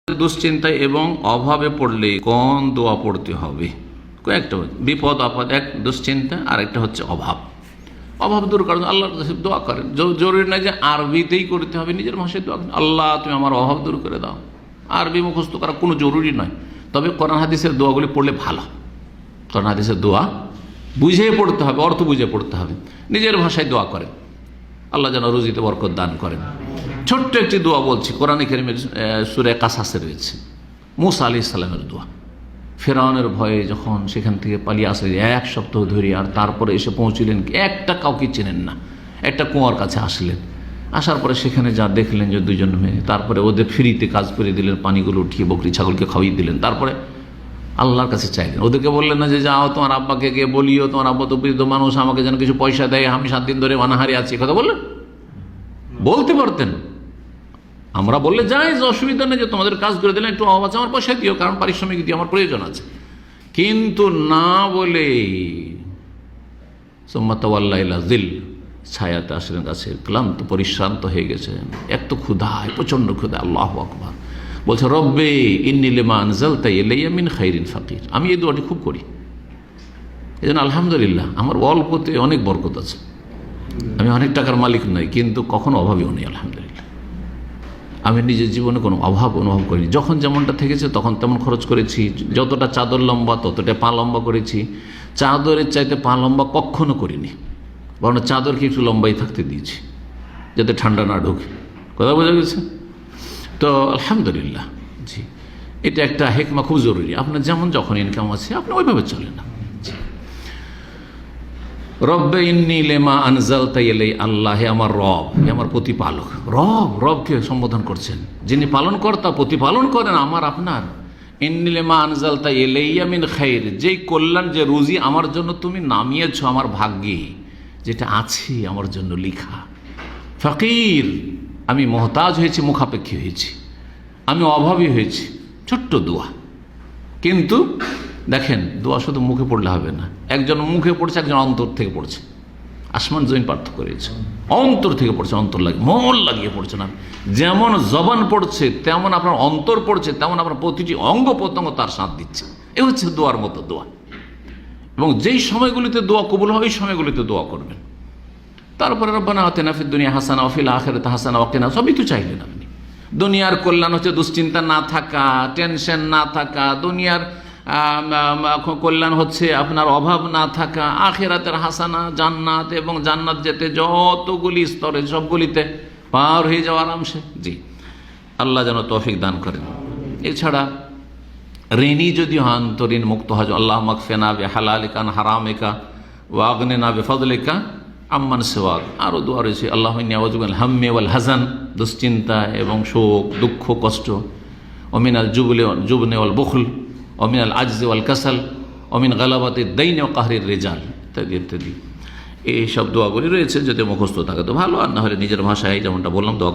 দুশ্চিন্তায় এবং অভাবে পড়লে কোন দোয়া পড়তে হবে? কয়েকটা বিপদ আপদ, এক দুশ্চিন্তা, আর একটা হচ্ছে অভাব। অভাব দূর করার জন্য আল্লাহর কাছে দোয়া করেন। জরুরি নয় যে আরবিতেই করতে হবে, নিজের ভাষায় দোয়া করেন, আল্লাহ তুমি আমার অভাব দূর করে দাও। আরবি মুখস্থ করা কোনো জরুরি নয়, তবে কোরআন হাদিসের দোয়াগুলি পড়লে ভালো। কোরআন হাদিসের দোয়া বুঝে পড়তে হবে, অর্থ বুঝে পড়তে হবে। নিজের ভাষায় দোয়া করেন, আল্লাহ যেন রুজিতে বরকত দান করেন। ছোট্ট একটি দোয়া বলছি, কোরআনে কারীমের সূরা কাসাসে রয়েছে, মূসা আলাইহিস সালামের দোয়া। ফেরাউনের ভয়ে যখন সেখান থেকে পালিয়ে আসে 1 সপ্তাহ ধরে, আর তারপরে এসে পৌঁছলেন, একটা কাউকে চেনেন না, একটা কুয়ার কাছে আসলেন। আসার পরে সেখানে যা দেখলেন যে 2 জন মেয়ে, তারপরে ওদের ফ্রিতে কাজ করে দিলেন, পানিগুলো উঠিয়ে বকরি ছাগলকে খাওয়িয়ে দিলেন। তারপরে আল্লাহর কাছে চাইলেন, ওদেরকে বললেন না যে যাও তোমার আব্বাকে গিয়ে বলিও, তোমার আব্বা তো বৃদ্ধ মানুষ, আমাকে যেন কিছু পয়সা দেয়, আমি 7 দিন ধরে অনাহারে আছি। কথা বললেন? বলতে পারতেন, আমরা বললে যাই, অসুবিধা নেই, যে তোমাদের কাজ করে দিলেন, একটু অভাব আছে, আমার পয়সা দিও, কারণ পারিশ্রমিক দিয়ে আমার প্রয়োজন আছে। কিন্তু না বলে দিল ছায়াতে আসলেন গাছে, ক্লান্ত পরিশ্রান্ত হয়ে গেছে, এক তো ক্ষুধায়, প্রচন্ড ক্ষুধা। আল্লাহু আকবার। বলছে রব্বে ইন্নী লিমা আনজালতা ইলাইয়া মিন খাইরিন ফাকির। আমি এই দোয়াটি খুব করি, এই জন্য আলহামদুলিল্লাহ আমার অল্পতে অনেক বরকত আছে। আমি অনেক টাকার মালিক নই, কিন্তু কখনো অভাবীও নেই, আলহামদুলিল্লাহ। আমি নিজের জীবনে কোনো অভাব অনুভব করিনি। যখন যেমনটা থেকেছে তখন তেমন খরচ করেছি, যতটা চাদর লম্বা ততটা পা লম্বা করেছি। চাদরের চাইতে পা লম্বা কখনো করিনি, বরং চাদরকে একটু লম্বাই থাকতে দিয়েছি যাতে ঠান্ডা না ঢোকে। কথা বোঝা গেছে তো? আলহামদুলিল্লাহ। জি, এটা একটা হেকমা, খুব জরুরি। আপনার যেমন যখন ইনকাম আছে আপনি ওইভাবে চলেন না। রব্বে ইন্নী লিমা আনজালতা ইলাই, আল্লাহ আমার রব, আমার প্রতিপালক। রবকে সম্বোধন করছেন, যিনি পালনকর্তা, প্রতিপালন করেন আমার আপনার। ইন্নী লিমা আনজালতা ইলাইয়া মিন খাইর, যেই কল্যাণ, যে রুজি আমার জন্য তুমি নামিয়েছ আমার ভাগ্যে, যেটা আছে আমার জন্য লিখা। ফকির, আমি মহতাজ হয়েছি, মুখাপেক্ষী হয়েছি, আমি অভাবী হয়েছি। ছোট্ট দোয়া, কিন্তু দেখেন দোয়া শুধু মুখে পড়লে হবে না। একজন মুখে পড়ছে, একজন অন্তর থেকে পড়ছে। আসমান জমিন পার্থক্য রয়েছে। অন্তর থেকে পড়ছে, অন্তর লাগে, মন লাগিয়ে পড়ছে না। যেমন জবান পড়ছে তেমন আপনার অন্তর পড়ছে, তেমন আপনার প্রতিটি অঙ্গ প্রত্যঙ্গ তার সাথ দিচ্ছে। এ হচ্ছে দোয়ার মতো দোয়া। এবং যেই সময়গুলিতে দোয়া কবুল হয় ওই সময়গুলিতে দোয়া করবেন। তারপরে রব্বানা আতিনা ফিদ দুনিয়া হাসানা ওয়া ফিল আখিরাতি হাসানা ওয়া কিনা, সবই তো চাইলেন আপনি। দুনিয়ার কল্যাণ হচ্ছে দুশ্চিন্তা না থাকা, টেনশন না থাকা। দুনিয়ার কল্যাণ হচ্ছে আপনার অভাব না থাকা। আখিরাতের হাসানা জান্নাত, এবং জান্নাত যেতে যতগুলি স্তরে সবগুলিতে পার হয়ে যাওয়া আরামসে। জি, আল্লাহ যেন তৌফিক দান করেন। এছাড়া ঋণী যদি হন তো ঋণ মুক্ত হয়। আল্লাহ মাকফিনা বিহালালিকা আন হারামিকা ওয়া আগনিনা বিফদলিকা আম্মান সিওয়াক। আরও দোয়া রয়েছে, আল্লাহ ইন্নী আউযু মিনাল হাম্মি ওয়াল হাযান, দুশ্চিন্তা এবং শোক, দুঃখ, কষ্ট। ওয়া মিনাল জুবনি ওয়াল বুখল, অমিনাল আজজি ওয়াল কাসাল, অমিন গালাবাতিদ দাইন ওয়া কাহরির রিজাল, ইত্যাদি ইত্যাদি। এই সব দোয়াগুলি রয়েছে, যদি মুখস্থ থাকে তো ভালো, আর না হলে নিজের ভাষায় যেমনটা বললাম দোয়া